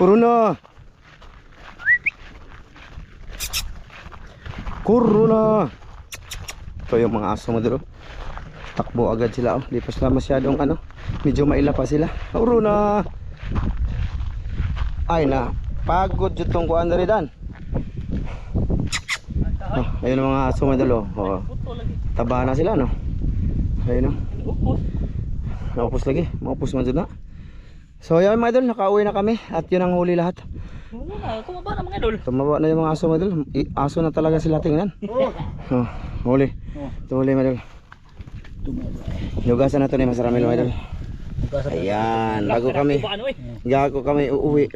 Corona. Corona. Ito yung mga aso mo dito. Takbo agad sila. Di pa sila masyadong ano. Medyo maila pa sila. Corona. Ay na. Pagod jutong kuan dari dan. Oh, ayun ang mga aso mo dito. Oh. Taba na sila no. Ayun no. Maupos lagi. Maupos man dito na. So yan mga idol, nakauwi na kami at yun ang huli lahat. Tumaba na mga idol. Tumaba na yung mga aso mga idol. Aso na talaga sila, tingnan. Oh, huli. Ito huli mga idol. Lugasan na ito ni Mas Ramil mga idol. Ayan, gago kami uuwi.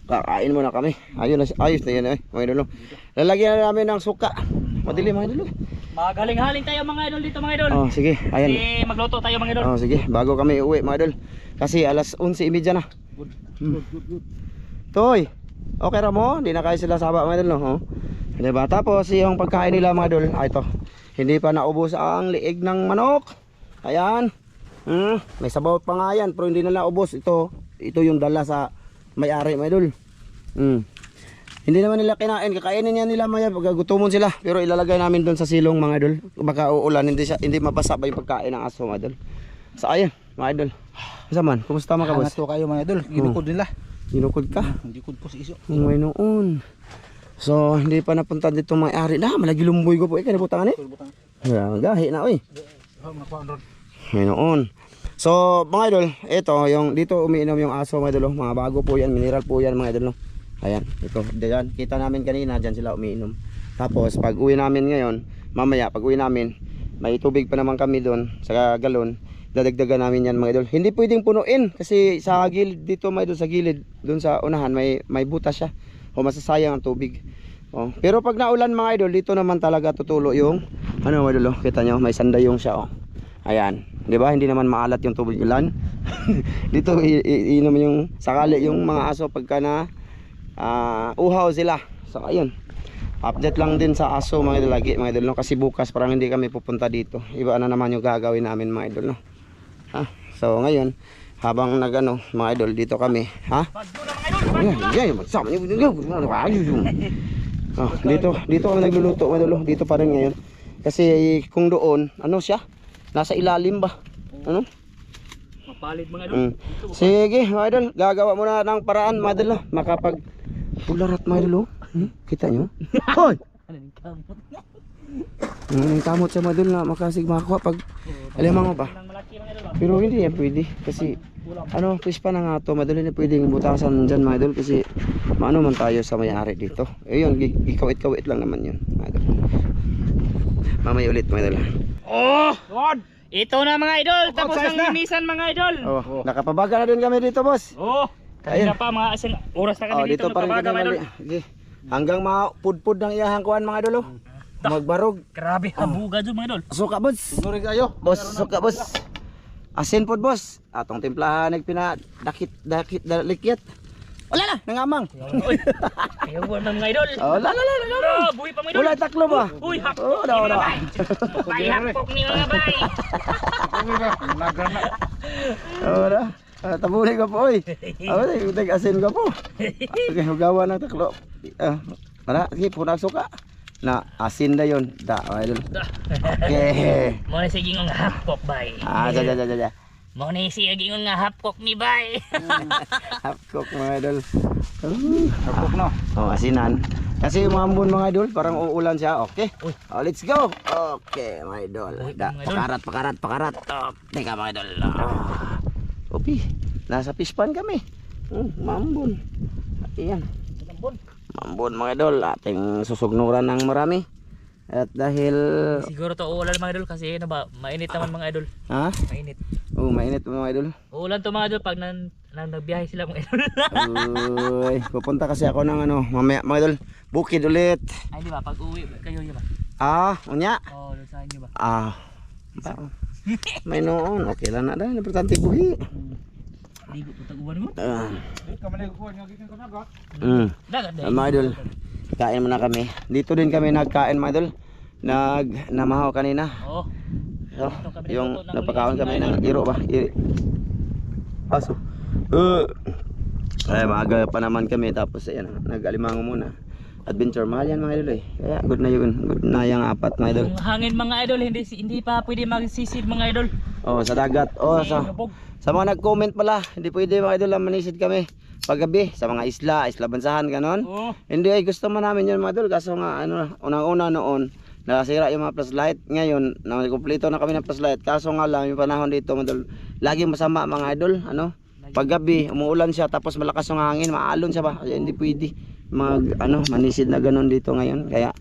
Kakain muna kami. Ayun, ayos na yan mga idol. Lalagyan na namin ng suka. Madilim mga idol. Magaling-haling tayo mga idol dito mga idol. Oh, sige, ayan. Kasi magluto tayo mga idol. Oh, sige, bago kami uuwi mga idol. Kasi alas 11:30 na. Good. Toy, okay ra mo? Hindi na kayo sila saba mga idol, no? Oh. Diba? Tapos yung pagkain nila mga idol, ito. Hindi pa naubos ang liig ng manok. Ayan. May sabaw pa nga yan, pero hindi na naubos. Ito yung dala sa may-ari mga idol. Hindi naman nila kinain, kakainin niya nila maya pag gutomon sila. Pero ilalagay namin doon sa silong mga idol. Baka uulan, hindi mabasa ba yung pagkain ng aso mga idol. So ayan mga idol. Isa man, kumusta mga kabos? Hangat to kayo mga idol, ginukod nila. Ginukod ka? Ginukod po si iso. May noon. So hindi pa napunta dito may-ari na, malagi lumboy ko po kanibutangan eh. Gahi na oy. May noon. So mga idol, ito yung dito umiinom yung aso mga idol, mga bago po yan, mineral po yan mga idol. Ayan, ito, diyan, kita namin kanina, diyan sila umiinom. Tapos pag uwi namin ngayon, mamaya pag uwi namin, may tubig pa naman kami doon sa galon. Dadagdagan namin yan mga idol. Hindi pwedeng punuin kasi sa gilid dito mga idol, sa gilid doon sa unahan may butas siya. O masasayang ang tubig. Oh, pero pag naulan mga idol, dito naman talaga tutulo yung ano mga idol, kita nyo, may sandayong siya oh. Ayan, 'di ba? Hindi naman maalat yung tubig ulan. Dito iinom yung sakali yung mga aso pagka na uhaw sila. So ayun. Update lang din sa aso mga idol lagi mga idol no? Kasi bukas parang hindi kami pupunta dito. Iba na naman yung gagawin namin mga idol no. So ngayon habang nagano mga idol dito kami, dito kami nagluluto mga idol. Dito pa rin ngayon. Kasi kung doon, ano siya? Nasa ilalim ba? Ano? Mapalid mga idol. Sige mga idol, gagawa muna ng paraan mga idol makapag pularat mga idol. Kita nyo? Hoy! Ang kamot sa mga idol na makasig makakuha pag alimang ba? Pero hindi yan pwede kasi ano, fish pa na nga ito, madali na pwedeng butasan dyan mga idol kasi maano man tayo sa may-ari dito. Ayun, ikawit-kawit lang naman yun mga idol. Mamaya ulit mga idol. Oh! God! Ito na mga idol, tapos ang linisan mga idol. Oh, nakapabaga na din kami dito boss. Oh! Kanina pa mga asing oras na kami dito, pa rin nagpabaga mga idol. Okay. Hanggang mapudpud ng iyahang kuhan mga idol. Magbarog. Grabe, habuga dyan mga idol. Suka boss. Nurig kayo. Boss, suka boss. Asin pod boss. Atong timplahan nagpinadakit likyat. Wala na, nangamang. Ayaw na mga idol. Oh, la. Buhay pa mga idol. Wala taklo ba? Uy, hapok ni mga bay. Bay, hapok ni mga bay. Wala. Tabuli ka po oy. Asin ka po. Okay, hugawa ng taklo. Para, sige, punag suka. Na asin na yun. Idol. Okay. Mo na sige ng hapok bay. Jaja. Mo na sige ng hapok ni bay. Hapkok mga idol. Hapok no. Oh, asinan. Kasi umambon mga idol, parang uulan siya. Okay. Oh, let's go. Okay, mga idol. Pakarat. Teka mga idol. Opi, nasa pispan kami. Umambon. Ayan. Mambon mga idol, ating susugnuran ng marami. At dahil siguro to uulan mga idol kasi ano ba, mainit naman mga idol. Ha? Mainit. Mainit mga idol. Uulan to mga idol pag nagbiyahe sila mga idol. Uy, pupunta kasi ako ng ano, mamaya mga idol, bukid ulit. Ay di ba, pag uwi kayo di ba? Unya? Oo, doon sa inyo ba? May noon, okay lang na dahil, importante buhi. Ligo po tag-uwan mo. Mga idol, kain muna kami. Dito din kami nagkain mga idol. Namahaw kanina. Oo. So, yung napakaon kami ng iro ba? Aso. Ay, maaga pa naman kami tapos ayan, nag-alimango muna. Adventure, mahal yan mga idol eh. Kaya good na yun, good na yung apat mga idol. Yung hangin mga idol, hindi pa pwede magsisid mga idol. Oh, sa dagat. Oh, sa mga nag-comment pala, hindi pwede mga idol, manisid kami paggabi sa mga isla bansahan ganon. Oo. Hindi ay gusto man namin yun mga idol, kaso nga ano, unang-una noon nakasira yung mga flashlight. Ngayon, nakumpleto na kami ng flashlight. Kaso nga lang yung panahon dito mga idol, laging masama mga idol, ano? Paggabi, umuulan siya tapos malakas yung hangin, maalon siya ba? Kaya hindi pwede manisid na ganon dito ngayon. Kaya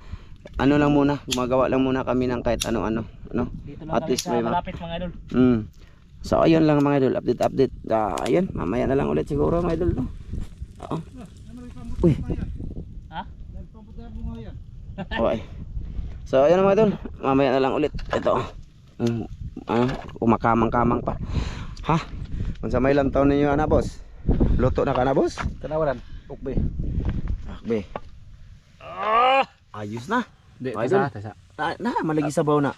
ano lang muna, gumagawa lang muna kami ng kahit ano. Dito lang At kami least sa may malapit mga idol. So ayun lang mga idol, update. Ayun, mamaya na lang ulit siguro mga idol, no? Oo. Uy. Ha? Okay. So ayun mga idol, mamaya na lang ulit. Ito. Kumakamang-kamang pa. Ha? Kung sa may lantaw ninyo ana boss. Luto na ka na boss? Tanawaran. Ukbe. Akbe. Ayos na. Di, Idol. tasa. Malagi sabaw na.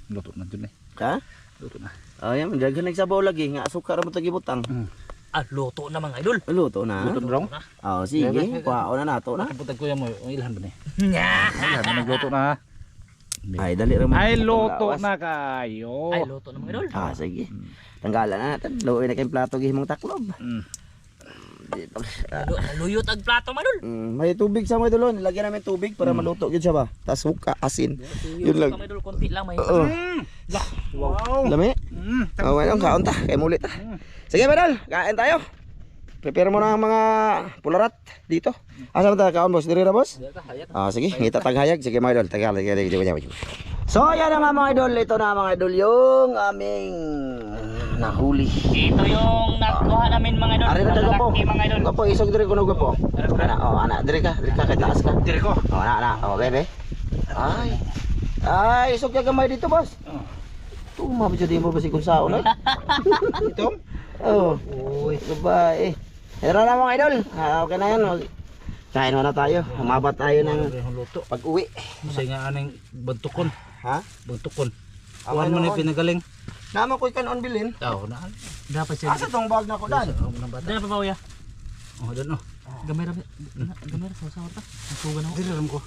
Luto na dun eh. Ha? Luto na. Ayan, daghan nagsabaw lagi nga asukar mo tagi butang. Luto na mga idol. Luto na. Luto na raw. Oh, sige. Kuhaon na nato na. Kaputag ko yan mo, ilhan ba ni? Ilhan na nagluto na. Ay, dali rin mo. Ay, luto na kayo. Ay, luto na mga idol. Sige. Tanggalan na natin. Luoy na kayong plato gihimong taklob. Luyot ang plato mga idol. May tubig sa mga idol. Nilagyan namin tubig para maluto yun siya ba. Tapos suka, asin. Yun lang. Mga idol, konti lang may. Oo. Wow. Lami? Ngayon, kaon ta. Kaya mulit ta. Sige mga idol, kain tayo. Prepare mo na ang mga pularat dito. Asa mo tayo kaon boss? Diri na boss? Sige, ngita taghayag. Sige mga idol, taghayag. So ayan na nga mga idol. Ito na mga idol yung aming nahuli. Ito yung nakuha namin mga idol. Ari na daga po. Malaki, mga idol. Gapo, isog diri ko po. Ana, diri ka kay taas ka. Diri ko. Ana. Bebe. Ay, isog ka gamay dito boss. Tuma ba di mo ba si Gonzalo na? Ito? Oh. Uy, babae. Pero na mga idol. Okay na yan. Kain na tayo. Humabat tayo ng luto. pag-uwi. Kasi nga aning bantukon. Ha? Bantukon. Ako Kuhan mo na noon. pinagaling. Naman ko'y kanon bilhin. Tao na. Dapat siya. Asa tong bag na ko dan? Dala pa ba uya? Oh, doon oh. Gamay ra sa usawa ta. Nasugan ako. Diri ram ko.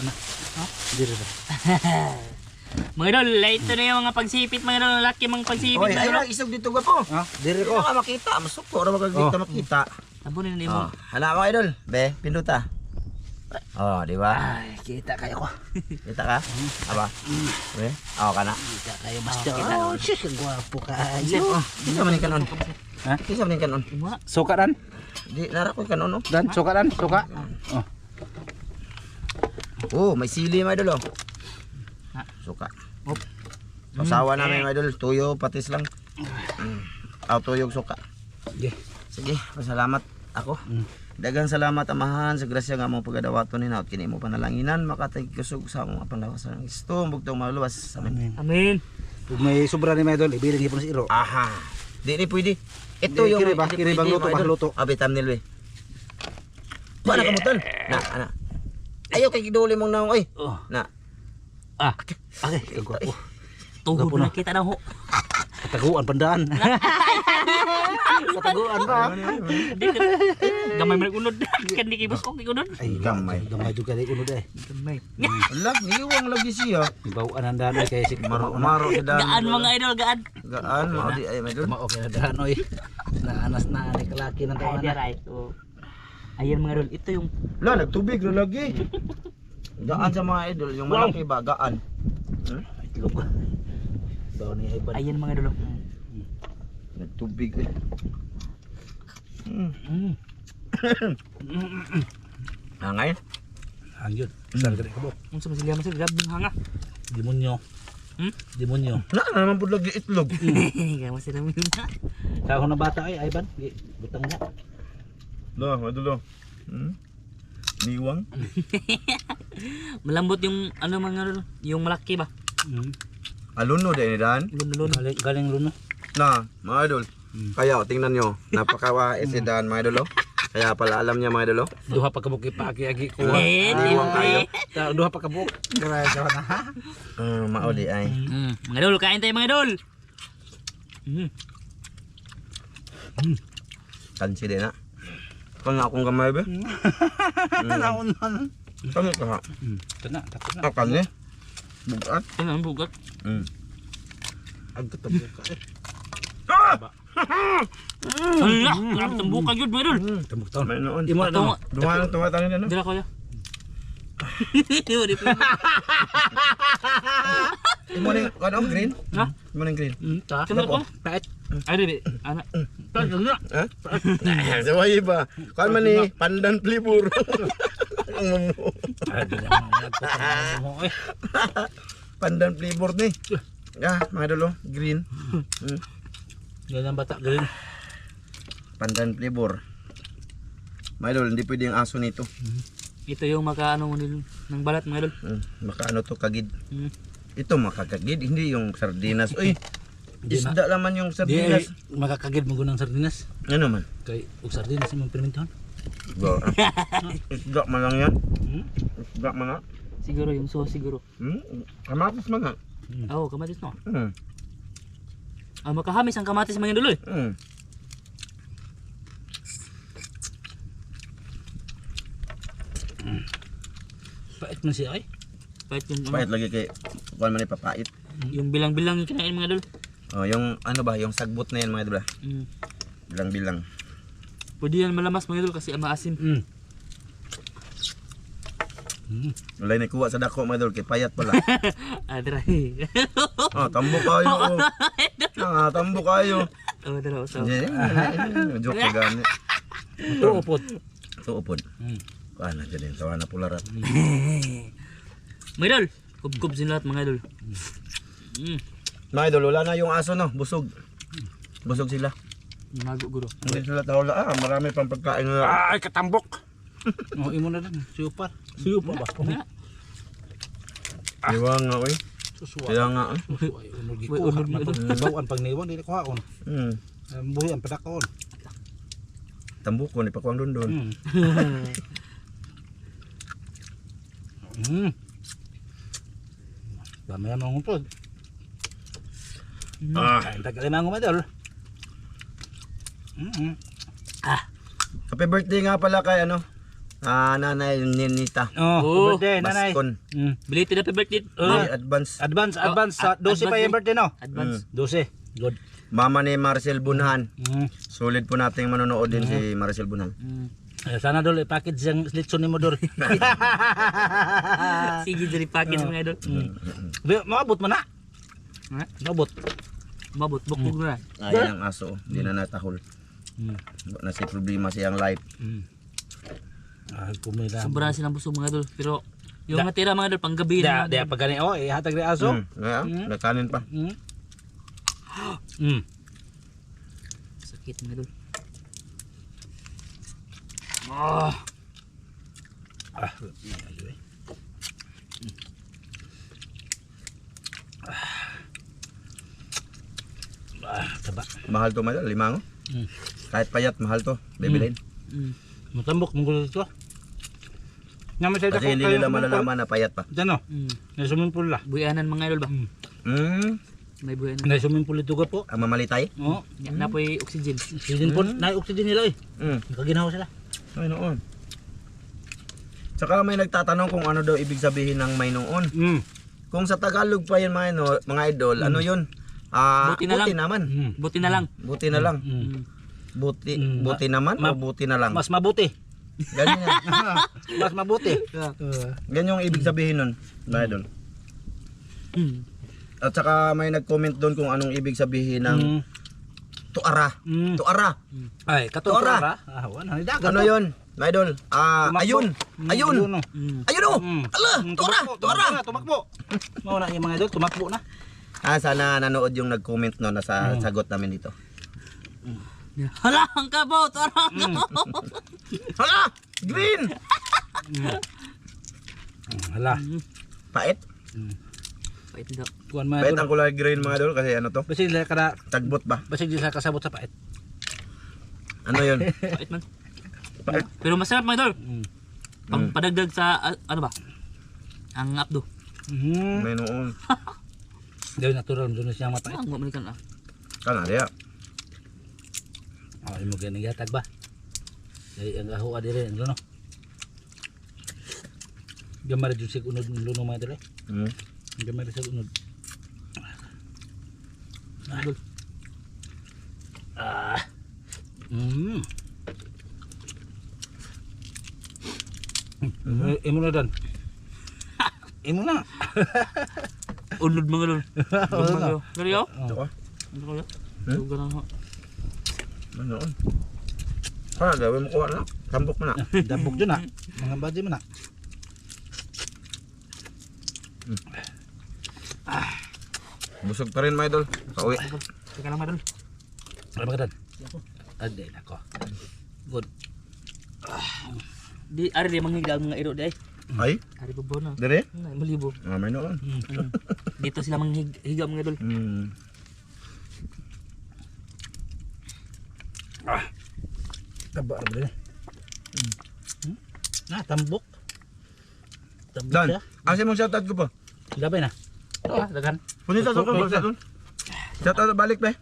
Ana. Ha? Diri ra. Mga idol, ito na yung mga pagsipit mga idol, laki mga pagsipit Oy, mga ayun idol. na isog dito gapo. Ha? Diri Hindi ko. ka makita. Masuko ra magagita makita. Tabunin na mo. Hala mga idol. Be, pinduta. Di ba? Ay, kita kayo ko. Kita ka? Aba. Be, kana. Kita kayo basta. Oh, shit, gwapo kayo. Kisa man kanon. Ha? Kisa man kanon. Suka dan? Di nara ko kanon no. Dan, suka dan, suka. Oh. Oh, may sili mga idol oh. Suka. Pasawa namin mga idol, tuyo, patis lang. Tuyog suka. Sige, pasalamat ako. Dagang salamat amahan sa grasya nga mong pagadawaton ni naot kini mo panalanginan makatay kusog sa among panlawasan ng isto bugtong maluwas. Amen. Amen. Kung may sobra ni Medol, ibiling hipon sa iro. Aha. Di ni pwede. Ito Di, yung kiri ba? hindi Kiri bang pwede, luto, mga bang idol. luto? Abi thumbnail we. Ba na kamutan? Na. Ayaw kay giduli mong naong oy. Oh. Na. Okay, gwapo. Tuhod na kita na ho. Kataguan pandaan. Kataguan ba? Gamay man unod. Kan di kibos kong unod. Ay, gamay juga di unod eh. Gamay. Ala, niwang lagi siya. Bawaan ang daan kay si Maro si Dan. Gaan mga idol, gaan. Gaan mo di ay medyo. Mao kay daan oy. Naanas na ni kalaki ng Ay, tawanan. dira ito. Ayan mga idol, ito yung La, nagtubig na lagi. Gaan sa mga idol, yung malaki ba gaan. Itlog. Daw ni Iban. ayan mga idol. Nagtubig eh. Hangay. Anjud. Saan ka mo? Unsa man sila masig grabing hanga. Demonyo. Demonyo. Na naman pud lagi itlog. Kamu sila mo yun na. Sa ako na bata ay Iban, butang na. Lo, madulo. Niwang. Malambot yung ano mga idol, yung malaki ba? Aluno din ni Dan. Lun. Galing luno. Na, mga idol. Kaya tingnan nyo, napakawais si Dan mga idol. Kaya pala alam niya mga idol. Duha pa kabuk ipaagi-agi ko. Niwang tayo. Duha pa kabuk. Grabe ka na. Mauli ay. Mga idol, kain tayo mga idol. Tansi din na. Kung akong gamay ba? Naon man. Kami ka ha? Ito na, tapos na. Akan ni? Bugat? Ano ang bugat? Ang katabok ka eh. Hala! Grabe itong bukag yun mga idol. Tambok taon. May noon. Imo na mo. Tumatangin na no? Dila ko ya. Hindi pa. Imo ning ano green? Ha? Imo ning green. Ta. Tumir ko. Pait. Ay, di. Anak. Ha? Saway ba? Kan man ni pandan flavor. Ang mumu. Pandan flavor ni. Ya, mga idol oh, green. Yan ang bata green. Pandan flavor. Mga idol, hindi pwede yung aso nito. Ito yung makaano mo nil ng balat mga idol. Baka ano to kagid. Mm. Ito makakagid, hindi yung sardinas. Uy, isda laman yung Di sardinas. makakagid mo gunang sardinas. Ano man? Kay ug sardinas imong permintahan. Isda man lang yan. Isda man na. Siguro yung sauce siguro. Kamatis man na. Oo, kamatis no. Hmm. Ah, makahamis ang kamatis mga idol. Pait man siya ay. Pahit yung, Pahit lagi kay kuan man ni papait. yung bilang-bilang yung kinain mga idol. Oh, yung ano ba, yung sagbot na yan mga idol. Mm. Bilang-bilang. Pwede yan malamas mga idol kasi maasim. Wala na kuha sa dako mga idol kay payat pala. Adray. Tambo kayo. Tambo kayo. Oh, dalaw so. Joke ka gani. Tuupot. Tuupod. Kuan na dyan tawa na pularat. Mga idol, kubkub sila lahat mga idol. Mga idol, wala na yung aso no, busog. Busog sila. Mago guro. Hindi sila tawala. Marami pang pagkain na. Ay katambok. Oh, imo na din. Siyupar. Siyupar ba? Diwa nga oy. Susuwa. Kaya nga oy. Susuwa. Unod gikuha na to. Bawan pag niwan dili ko haon. Buhi ang padakon. Tambuk ko ni pakuang dundon. Dami ang mga umpod. Tagal mga umadol. Happy birthday nga pala kay ano? Nanay Ninita. Oh, birthday nanay. Baskon. Belated happy birthday. May advance. Advance sa 12 pa yung birthday no. Advance. 12. Good. Mama ni Marcel Bunhan. Solid po nating manonood din si Marcel Bunhan. Sana dol i-package yung litson ni mo dol. Sige diri package mga idol. Maabot man na. Maabot. Mabot bukbog na. Ayan ang aso, hindi na natahol. Nasi problema siyang life. Kumila. Sobrang silang busog mga idol. Pero yung natira mga idol panggabi na. Di pag gani oh, ihatag ni aso. Nakanin pa. Sakit mga idol. Taba. Mahal to madal, limango. Kahit payat mahal to, bibilin. Matambok mong gulo ito. Naman sa Kasi hindi nila malalaman na payat pa. Diyan o. May swimming pool la. Buyanan mga idol ba? May buyanan. May swimming pool ito ka po. Ang mamalitay? Oo. Yan na po yung oxygen. Oxygen po. Na-oxygen nila eh. Nakaginawa sila. Ay noon. Saka may nagtatanong kung ano daw ibig sabihin ng may noon. Kung sa Tagalog pa yan mga idol, ano yun? Buti na lang. Naman. Buti na lang. Buti na lang. Buti naman o buti na lang? Mas mabuti. Ganyan yan. Mas mabuti. Ganyan yung ibig sabihin nun, mga idol. At saka may nag-comment doon kung anong ibig sabihin ng tuara. Tuara. Ay, katuara. Wala, dagat. Ano yun, mga idol? Ayun. Ayun. Ayun o. Ala, tuara. Tuara. Tumakbo. Mauna yung mga idol, tumakbo na. Sana nanood yung nag-comment no, nasa sagot namin dito. Hala, ang kabaw, tarang. Hala, green. Hala. Pait. Pait daw. Kuan mga Pait idol. ang kulay green mga idol kasi ano to? Basig dila kada Tagbot ba? basig dila kasabot sa pait. Ano yun? Pait man. Pait. Pero masarap mga idol. Padagdag sa ano ba? Ang apdo. May noon. Dahil natural doon siya mapait. Ang mamalikan ah. Kana dia. Oh, imo gani gatag ba? Ay ang aho adire ang luno. Gamar jud sig unod luno mga dire. Gamar sig unod. Ah. Imo na dan. Imo na. Unod mga idol. Gariyo? Ito Ano kaya? Lugar na. Ano? Gawin mo kuha na. Sambok mo na. Dabog dyan mga badge mo na. Busog pa rin, mga idol. Pauwi. Teka lang idol. Ano ba ka dan? Aday nako. Good. Di ari di manghigda ang mga idol day. Ay, Ari babaw na. dire? Malibo. May noon. Dito sila manghiga mga idol. Taba ra dire. Tambok. Tambok Dan, siya. asa mong shoutout ko po? Gabay na. Dagan. Punita sa ko, shoutout balik ba?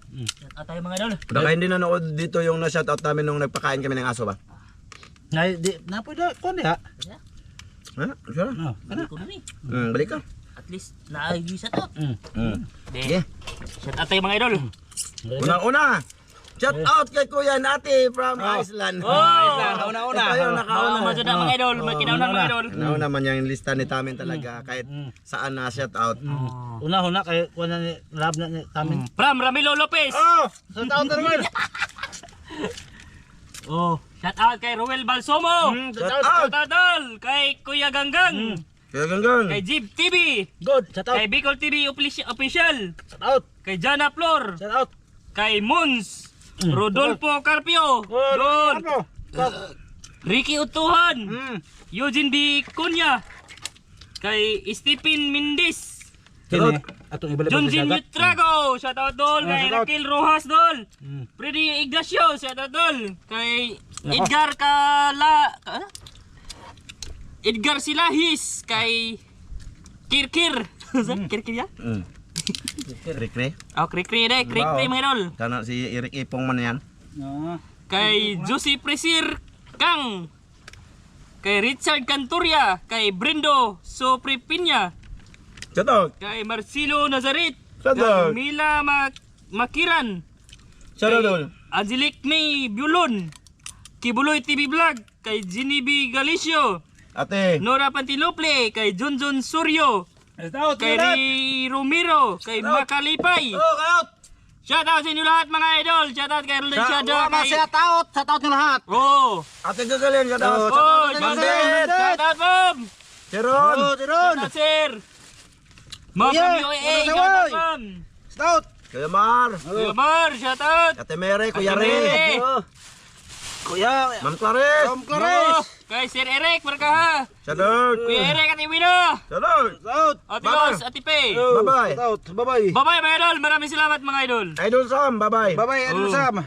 At tayo mga idol. Baka hindi nanood dito yung na-shoutout namin nung nagpakain kami ng aso ba? Ngay di napoy da kon ya. Ha? Sure. No, kana. Ko na ni. Balik ka. At least naayos sa to. Sige. Shout out tayo mga idol. Una-una. Shout out kay Kuya Nati from Iceland. Una-una. Ito yung nakauna. Mga na mga idol, makinaw na mga idol. Nauna man yung lista ni Tamin talaga kahit saan na shout out. Una-una kay kuan ni lab na ni tamin. From Ramilo Lopez. Shout out naman. Shout out kay Ruel Balsomo. Shout out. Shout out kay Kuya Ganggang. Kaya ganggang. Kay Jeep TV. Good. Shout out. Kay Bicol TV Official. Shout out. Kay Jana Flor. Shout out. Kay Mons. Rodolfo Carpio. Good. Ricky Utuhan. Eugene B. Cunha. Kay Stephen Mendez. Kini atong ibalik Junjin Yutrago. Shout out dol. Kay shout out. Raquel Rojas dol. Freddy Ignacio. Shout out dol. Kay Edgar Edgar Silahis. Kay Kirkir. Kirkir ya? Rikre. Krikri deh. Krikri mga idol. Kana si Eric Ipong man yan. Kay Josie Presir Kang. Kay Richard Canturia. Kay Brendo Sopripinya. Shout out. Kay Marcelo Nazaret. Shout Kay out. Mila Makiran. Shout out. Angelique May Bulon. Kibuloy TV Vlog. Kay Ginibi Galicio. Ate. Nora Pantilople. Kay Junjun Suryo. Kay Ray Romero. Kay Makalipay. out. Shout out sa inyo lahat mga idol. Shout out kay Roldan Shada. Shout out nyo lahat. Ate Jocelyn, shout out. Bandit. Shout out Bob. Sharon. Shout out sir. Mga from UAA. Shout out Bob. Shout out. Kuya Mar. Kuya Mar. Shout out. Ate Mere, Kuya Ate Mere. Re. Kuya. Ma'am Clarice. Kay Sir Eric. Markaha. Shout out. Kuya Eric at Iwino. Shout out. Out. Ate Los. Ate Pe. Bye-bye. Shout out. Bye-bye. Bye-bye mga idol. Maraming salamat mga idol. Idol Sam, bye-bye. Bye-bye, Idol Sam.